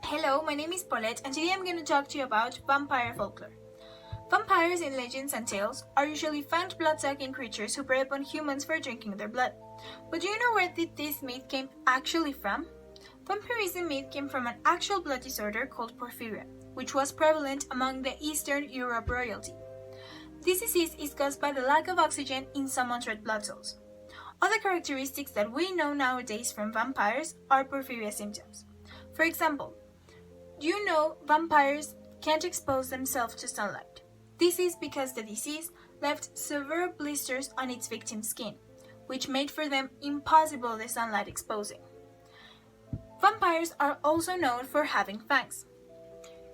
Hello, my name is Paulette and today I'm going to talk to you about vampire folklore. Vampires in legends and tales are usually fanged blood-sucking creatures who prey upon humans for drinking their blood. But do you know where this myth came actually from? Vampirism myth came from an actual blood disorder called porphyria, which was prevalent among the Eastern Europe royalty. This disease is caused by the lack of oxygen in someone's red blood cells. Other characteristics that we know nowadays from vampires are porphyria symptoms. For example, do you know vampires can't expose themselves to sunlight? This is because the disease left severe blisters on its victim's skin, which made for them impossible the sunlight exposing. Vampires are also known for having fangs.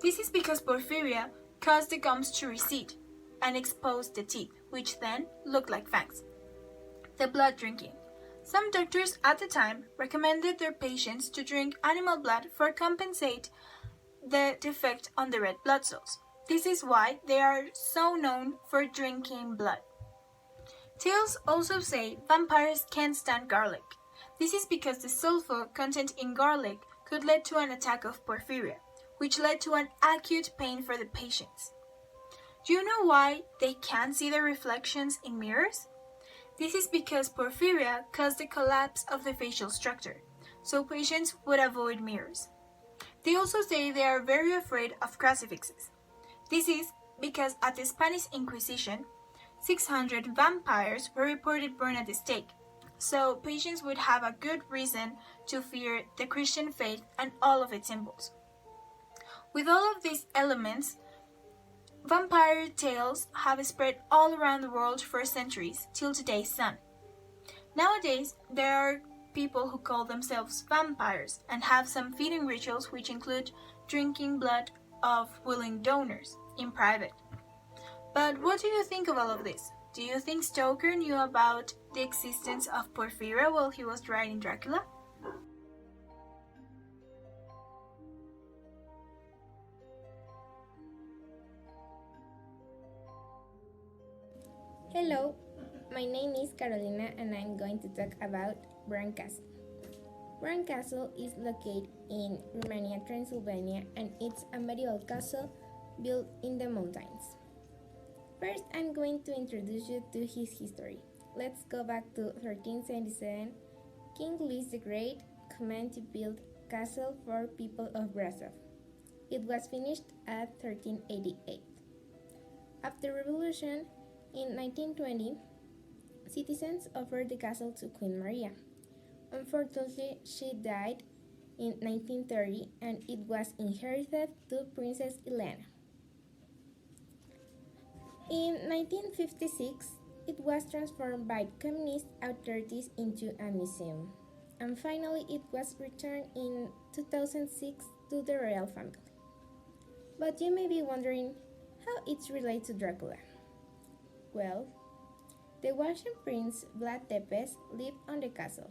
This is because porphyria caused the gums to recede and expose the teeth, which then look like fangs. The blood drinking. Some doctors at the time recommended their patients to drink animal blood for compensate the defect on the red blood cells. This is why they are so known for drinking blood. Tales also say vampires can't stand garlic. This is because the sulfur content in garlic could lead to an attack of porphyria, which led to an acute pain for the patients. Do you know why they can't see their reflections in mirrors? This is because porphyria caused the collapse of the facial structure, so patients would avoid mirrors. They also say they are very afraid of crucifixes. This is because at the Spanish Inquisition, 600 vampires were reported burned at the stake, so patients would have a good reason to fear the Christian faith and all of its symbols. With all of these elements, vampire tales have spread all around the world for centuries till today's sun. Nowadays, there are people who call themselves vampires and have some feeding rituals which include drinking blood of willing donors in private. But what do you think of all of this? Do you think Stoker knew about the existence of porphyria while he was writing Dracula? Hello, my name is Carolina and I'm going to talk about Bran Castle. Bran Castle is located in Romania, Transylvania, and it's a medieval castle built in the mountains. First, I'm going to introduce you to his history. Let's go back to 1377. King Louis the Great commanded to build a castle for people of Brasov. It was finished at 1388. After revolution, in 1920, citizens offered the castle to Queen Maria. Unfortunately, she died in 1930 and it was inherited to Princess Elena. In 1956, it was transformed by communist authorities into a museum. And finally, it was returned in 2006 to the royal family. But you may be wondering how it's related to Dracula. Well, the Russian prince Vlad Tepes lived on the castle.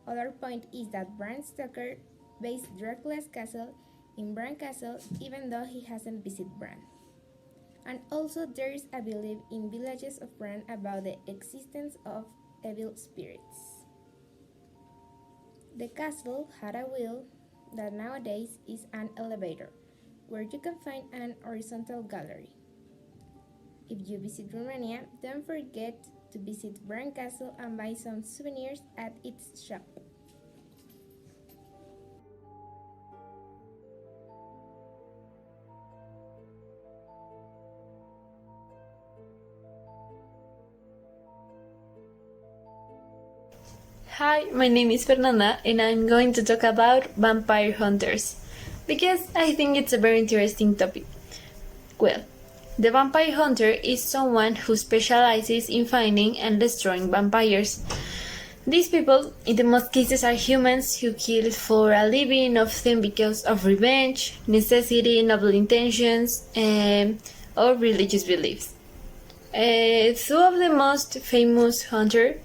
Other point is that Bram Stoker based Dracula's castle in Bran Castle even though he hasn't visited Bran. And also there is a belief in villages of Bran about the existence of evil spirits. The castle had a wheel that nowadays is an elevator, where you can find an horizontal gallery. If you visit Romania, don't forget to visit Bran Castle and buy some souvenirs at its shop. Hi, my name is Fernanda and I'm going to talk about vampire hunters because I think it's a very interesting topic. Well, the vampire hunter is someone who specializes in finding and destroying vampires. These people, in the most cases, are humans who kill for a living, often because of revenge, necessity, noble intentions, or religious beliefs. Two of the most famous hunters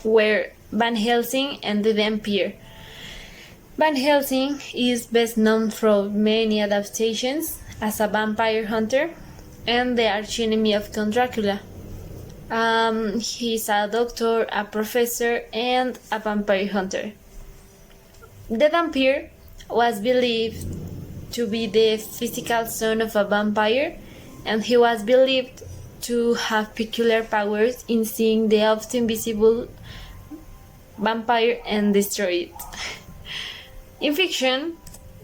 were Van Helsing and the Vampire. Van Helsing is best known for many adaptations as a vampire hunter and the archenemy of Count Dracula. He's a doctor, a professor, and a vampire hunter. The Vampire, was believed to be the physical son of a vampire, and he was believed to have peculiar powers in seeing the often visible vampire and destroy it. In fiction,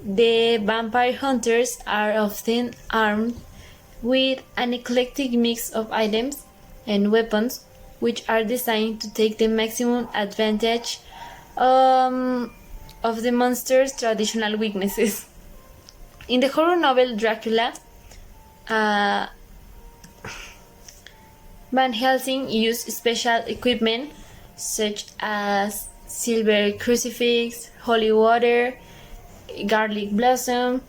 the vampire hunters are often armed with an eclectic mix of items and weapons which are designed to take the maximum advantage of the monster's traditional weaknesses. In the horror novel Dracula, Van Helsing used special equipment such as silver crucifix, holy water, garlic blossom,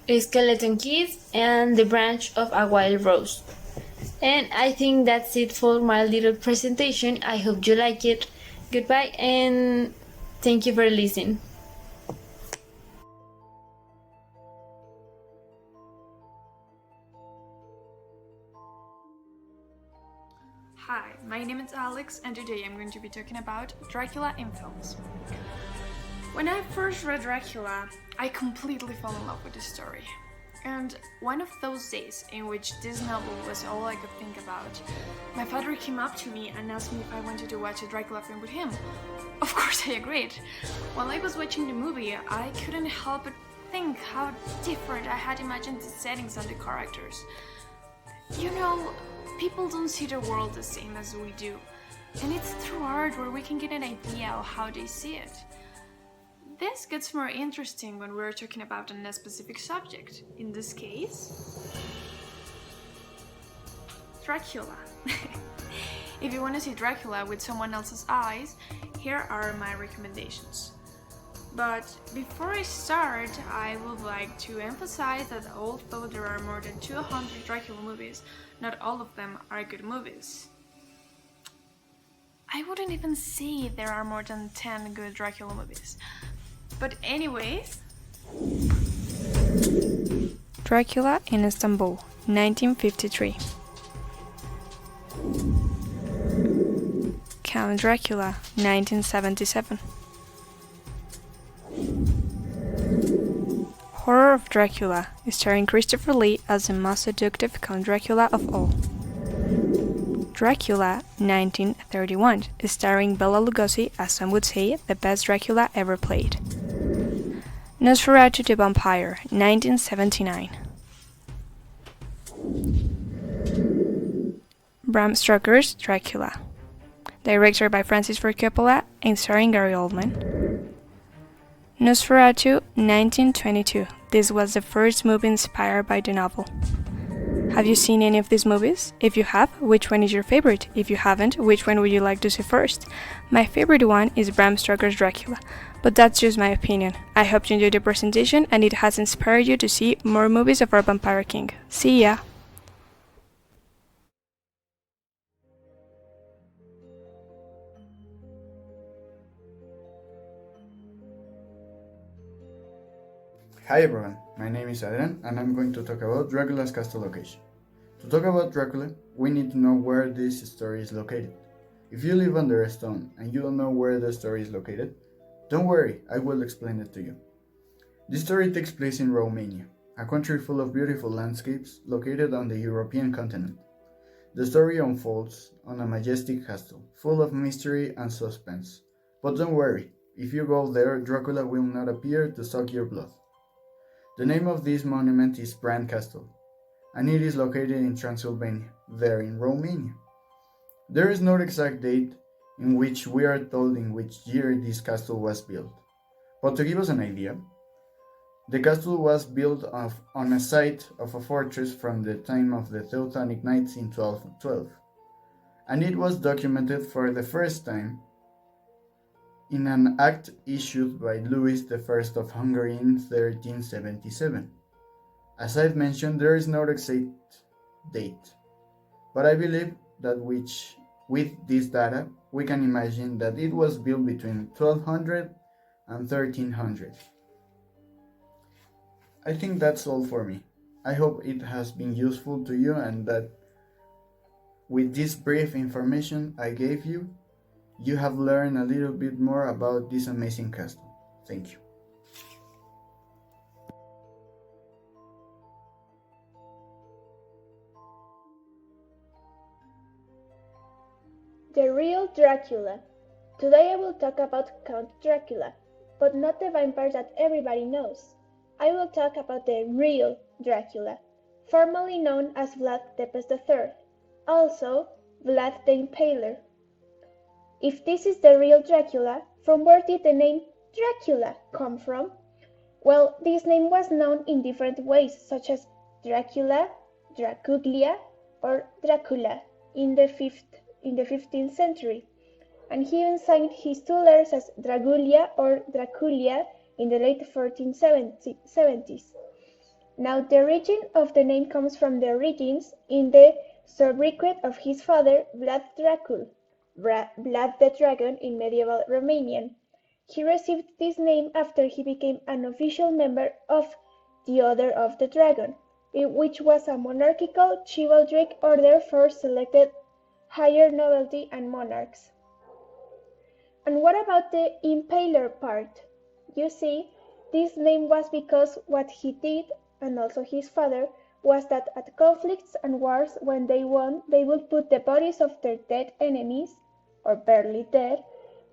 skeleton keys, and the branch of a wild rose. And I think that's it for my little presentation. I hope you like it. Goodbye and thank you for listening. Hi, my name is Alex, and today I'm going to be talking about Dracula in films. When I first read Dracula, I completely fell in love with the story. And one of those days in which this novel was all I could think about, my father came up to me and asked me if I wanted to watch a Dracula film with him. Of course I agreed. While I was watching the movie, I couldn't help but think how different I had imagined the settings and the characters. You know, people don't see the world the same as we do, and it's through art where we can get an idea of how they see it. This gets more interesting when we're talking about a specific subject. In this case, Dracula. If you want to see Dracula with someone else's eyes, here are my recommendations. But before I start, I would like to emphasize that although there are more than 200 Dracula movies, not all of them are good movies. I wouldn't even say there are more than 10 good Dracula movies. But anyways, Dracula in Istanbul, 1953. Count Dracula, 1977. Horror of Dracula, starring Christopher Lee as the most seductive Count Dracula of all. Dracula, 1931, starring Bela Lugosi as some would say the best Dracula ever played. Nosferatu the Vampire, 1979. Bram Stoker's Dracula, directed by Francis Ford Coppola and starring Gary Oldman. Nosferatu, 1922. This was the first movie inspired by the novel. Have you seen any of these movies? If you have, which one is your favorite? If you haven't, which one would you like to see first? My favorite one is Bram Stoker's Dracula, but that's just my opinion. I hope you enjoyed the presentation and it has inspired you to see more movies of our Vampire King. See ya! Hi everyone, my name is Adrian and I'm going to talk about Dracula's castle location. To talk about Dracula, we need to know where this story is located. If you live under a stone and you don't know where the story is located, don't worry, I will explain it to you. This story takes place in Romania, a country full of beautiful landscapes located on the European continent. The story unfolds on a majestic castle, full of mystery and suspense. But don't worry, if you go there, Dracula will not appear to suck your blood. The name of this monument is Bran Castle, and it is located in Transylvania, there in Romania. There is no exact date in which we are told in which year this castle was built, but to give us an idea, the castle was built on a site of a fortress from the time of the Teutonic Knights in 1212, and it was documented for the first time in an act issued by Louis I of Hungary in 1377. As I've mentioned, there is no exact date, but I believe that with this data, we can imagine that it was built between 1200 and 1300. I think that's all for me. I hope it has been useful to you and that with this brief information I gave you, you have learned a little bit more about this amazing castle. Thank you. The real Dracula. Today I will talk about Count Dracula, but not the vampire that everybody knows. I will talk about the real Dracula, formerly known as Vlad Tepes III, also Vlad the Impaler. If this is the real Dracula, from where did the name Dracula come from? Well, this name was known in different ways, such as Dracula, Dracuglia, or Dracula in the 15th century, and he even signed his two letters as Dragulia or Draculia in the late 1470s. Now, the origin of the name comes from the origins in the sobriquet of his father, Vlad Dracul, Vlad the Dragon in medieval Romanian. He received this name after he became an official member of the Order of the Dragon, which was a monarchical chivalric order for selected higher nobility and monarchs. And what about the impaler part? You see, this name was because what he did, and also his father, was that at conflicts and wars, when they won, they would put the bodies of their dead enemies, or barely dead,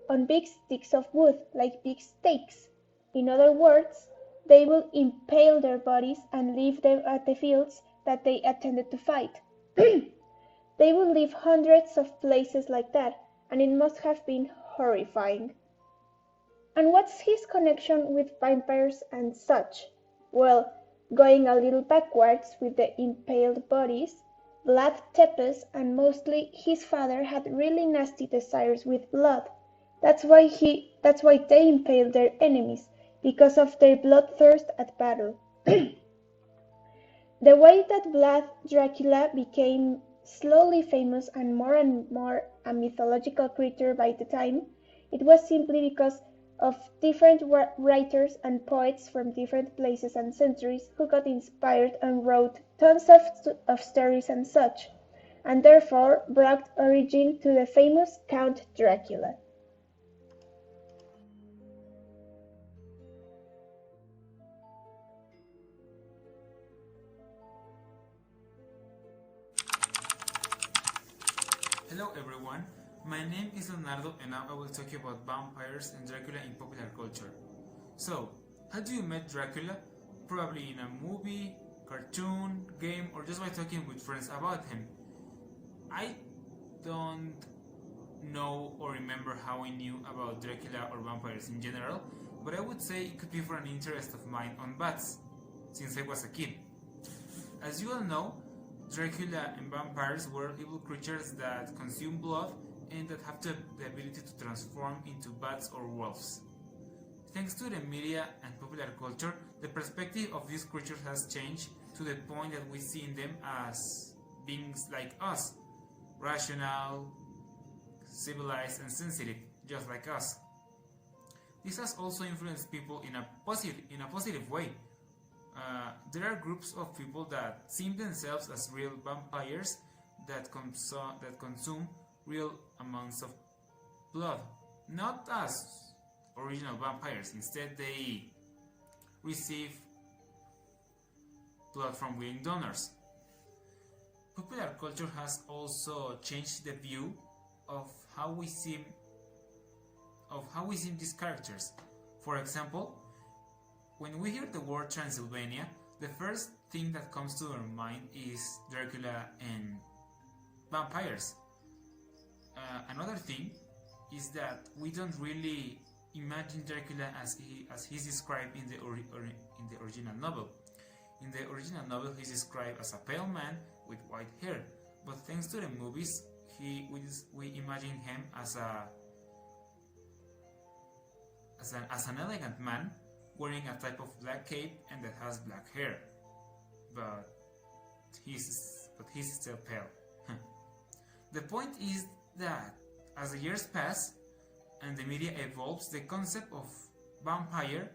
on big sticks of wood, like big stakes. In other words, they would impale their bodies and leave them at the fields that they attended to fight. They would leave hundreds of places like that, and it must have been horrifying. And what's his connection with vampires and such? Well, going a little backwards with the impaled bodies, Vlad Tepes and mostly his father had really nasty desires with blood. That's why they impaled their enemies, because of their bloodthirst at battle. The way that Vlad Dracula became slowly famous and more a mythological creature by the time, it was simply because of different writers and poets from different places and centuries who got inspired and wrote tons of stories and such, and therefore brought origin to the famous Count Dracula. Hello everyone, my name is Leonardo and now I will talk you about vampires and Dracula in popular culture. So, how do you met Dracula? Probably in a movie, cartoon, game, or just by talking with friends about him. I don't know or remember how I knew about Dracula or vampires in general, but I would say it could be for an interest of mine on bats, since I was a kid. As you all know, Dracula and vampires were evil creatures that consume blood and that have the ability to transform into bats or wolves. Thanks to the media and popular culture, the perspective of these creatures has changed to the point that we see them as beings like us, rational, civilized and sensitive, just like us. This has also influenced people in a positive way. There are groups of people that see themselves as real vampires that consume real amounts of blood, not as original vampires. Instead, they receive blood from willing donors. Popular culture has also changed the view of how we see these characters. For example, when we hear the word Transylvania, the first thing that comes to our mind is Dracula and vampires. Another thing is that we don't really imagine Dracula as he's described in the original novel. In the original novel, he's described as a pale man with white hair, but thanks to the movies, we imagine him as an elegant man wearing a type of black cape and that has black hair, but he's still pale. The point is that as the years pass and the media evolves, the concept of vampire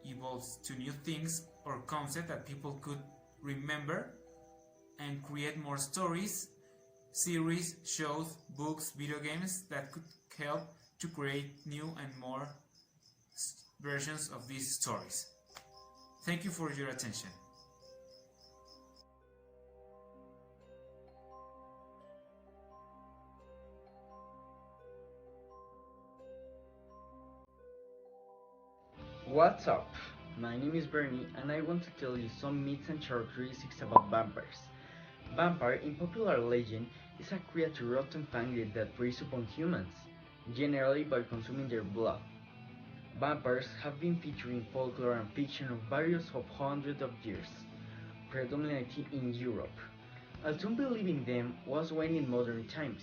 evolves to new things or concepts that people could remember and create more stories, series, shows, books, video games that could help to create new and more versions of these stories. Thank you for your attention. What's up? My name is Bernie and I want to tell you some myths and characteristics about vampires. Vampire, in popular legend, is a creature often fanged that preys upon humans, generally by consuming their blood. Vampires have been featured in folklore and fiction of various of hundreds of years, predominantly in Europe. Although believing them was waning in modern times.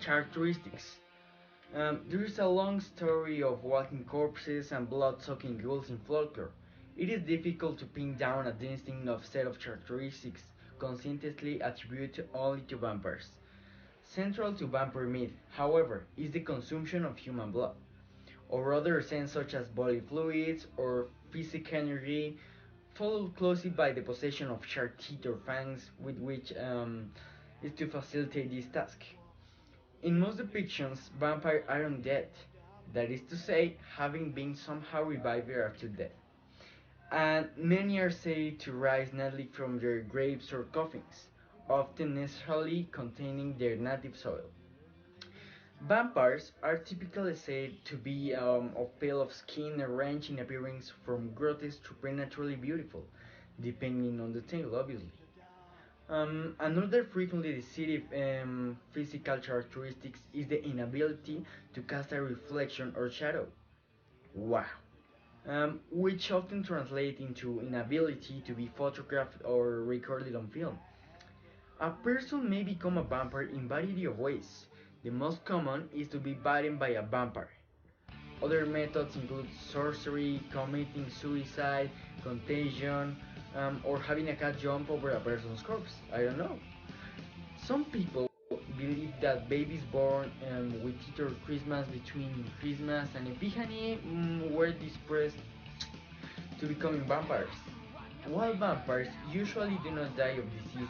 Characteristics. There is a long story of walking corpses and blood-sucking ghouls in folklore. It is difficult to pin down a distinct set of characteristics consistently attributed only to vampires. Central to vampire myth, however, is the consumption of human blood, or other sense such as bodily fluids or physical energy, followed closely by the possession of sharp teeth or fangs with which is to facilitate this task. In most depictions, vampires are undead, that is to say, having been somehow revived after death, and many are said to rise nightly from their graves or coffins, often necessarily containing their native soil. Vampires are typically said to be of pale of skin arranged in appearance from grotesque to preternaturally beautiful, depending on the tale, obviously. Another frequently deceptive physical characteristics is the inability to cast a reflection or shadow. Wow. Which often translate into inability to be photographed or recorded on film. A person may become a vampire in variety of ways. The most common is to be bitten by a vampire. Other methods include sorcery, committing suicide, contagion, or having a cat jump over a person's corpse. I don't know. Some people believe that babies born with either Christmas between Christmas and Epiphany were dispersed to becoming vampires. While vampires usually do not die of disease,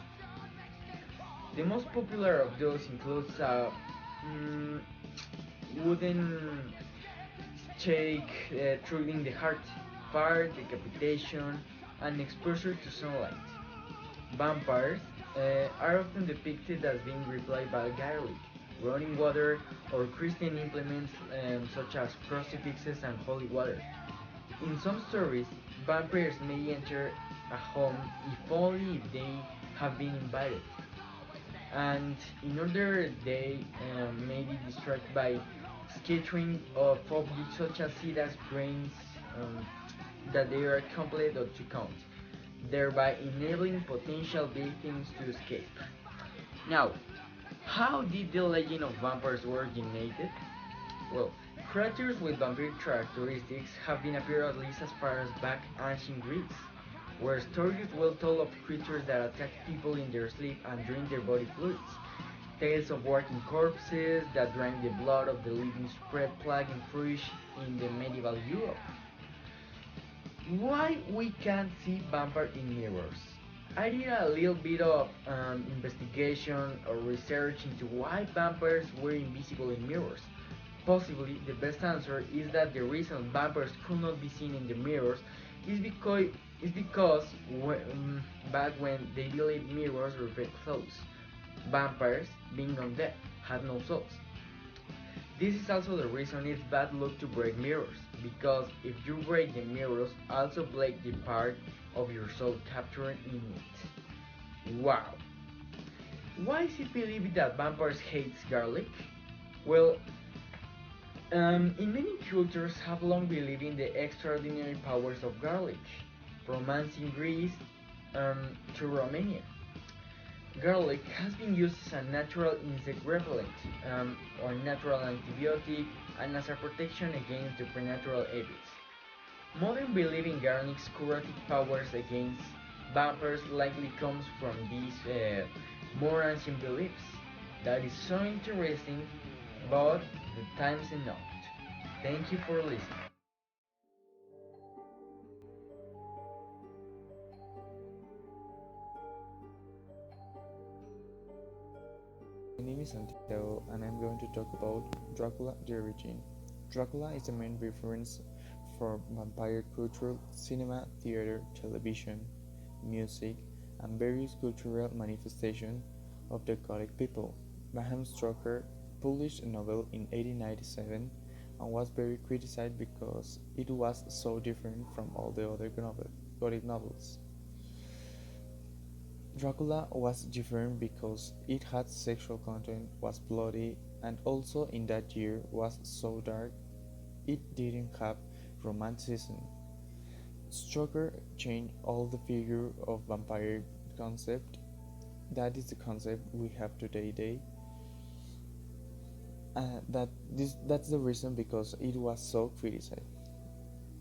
the most popular of those includes a wooden stake through the heart, fire, decapitation, and exposure to sunlight. Vampires are often depicted as being replaced by garlic, running water, or Christian implements such as crucifixes and holy water. In some stories, vampires may enter a home if only if they have been invited, and in order they may be distracted by scattering of objects such as seed grains that they are complete or to count, thereby enabling potential victims to escape. Now, how did the legend of vampires originated? Well, creatures with vampiric characteristics have been appeared at least as far as back ancient Greece, where stories well told of creatures that attack people in their sleep and drink their body fluids. Tales of walking corpses that drank the blood of the living spread plague and flourish in the medieval Europe. Why we can't see vampire in mirrors? I did a little bit of investigation or research into why vampires were invisible in mirrors. Possibly the best answer is that the reason vampires could not be seen in the mirrors is because back when they believed mirrors reflect souls, vampires, being undead, had no souls. This is also the reason it's bad luck to break mirrors, because if you break the mirrors, also break the part of your soul captured in it. Wow! Why is it believed that vampires hate garlic? Well, in many cultures have long believed in the extraordinary powers of garlic, from ancient Greece to Romania. Garlic has been used as a natural insect repellent, or natural antibiotic, and as a protection against the supernatural evils. Modern belief in garlic's curative powers against vampires likely comes from these more ancient beliefs. That is so interesting, but the time's enough. Thank you for listening. My name is Santiago and I'm going to talk about Dracula the Origin. Dracula is the main reference for vampire culture, cinema, theater, television, music, and various cultural manifestations of the Gothic people. Bram Stoker published a novel in 1897 and was very criticized because it was so different from all the other Gothic novels. Dracula was different because it had sexual content, was bloody, and also in that year was so dark it didn't have romanticism. Stoker changed all the figure of vampire concept. That is the concept we have today. That's the reason because it was so criticized.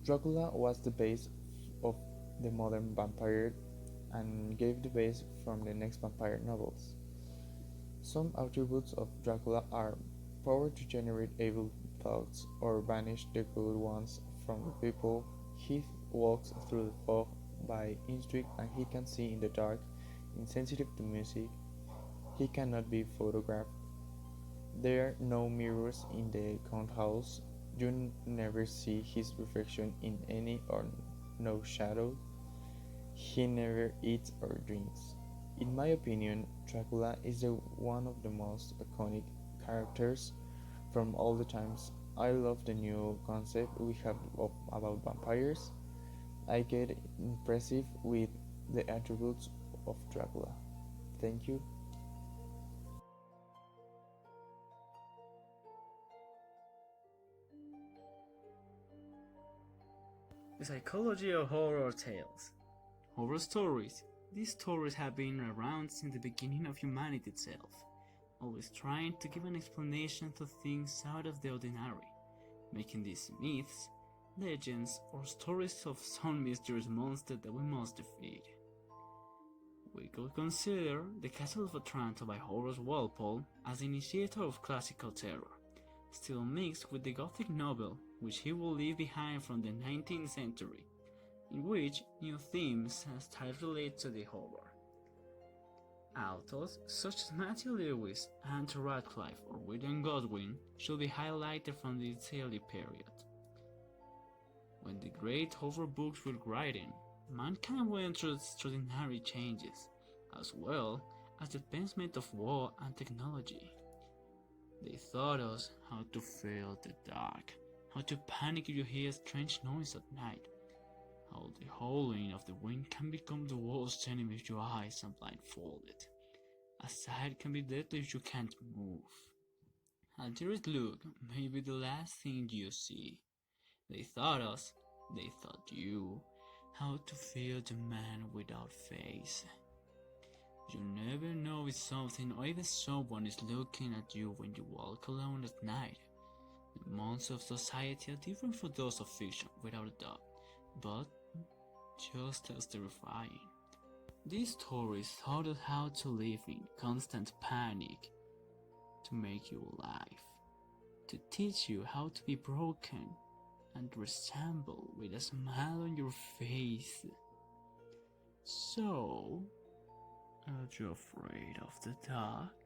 Dracula was the base of the modern vampire and gave the base from the next vampire novels. Some attributes of Dracula are power to generate evil thoughts or banish the good ones from the people. He walks through the fog by instinct and he can see in the dark. Insensitive to music, he cannot be photographed. There are no mirrors in the count house. You never see his reflection in any or no shadow. He never eats or drinks. In my opinion, Dracula is one of the most iconic characters from all the times. I love the new concept we have about vampires. I get impressive with the attributes of Dracula. Thank you. The psychology of horror tales. Horror stories. These stories have been around since the beginning of humanity itself, always trying to give an explanation to things out of the ordinary, making these myths, legends, or stories of some mysterious monster that we must defeat. We could consider The Castle of Otranto by Horace Walpole as the initiator of classical terror, still mixed with the Gothic novel which he will leave behind from the 19th century, in which new themes started related to the horror. Authors such as Matthew Lewis, Andrew Radcliffe, or William Godwin should be highlighted from this early period. When the great horror books were written, mankind went through extraordinary changes, as well as the advancement of war and technology. They taught us how to feel the dark, how to panic if you hear a strange noise at night, how the howling of the wind can become the worst enemy if your eyes are blindfolded. A sight can be deadly if you can't move. A dearest look may be the last thing you see. They taught us, they taught you, how to feel the man without face. You never know if something or even someone is looking at you when you walk alone at night. The monsters of society are different from those of fiction, without a doubt, but just as terrifying. These stories taught us how to live in constant panic, to make you alive, to teach you how to be broken and resemble with a smile on your face. So, aren't you afraid of the dark?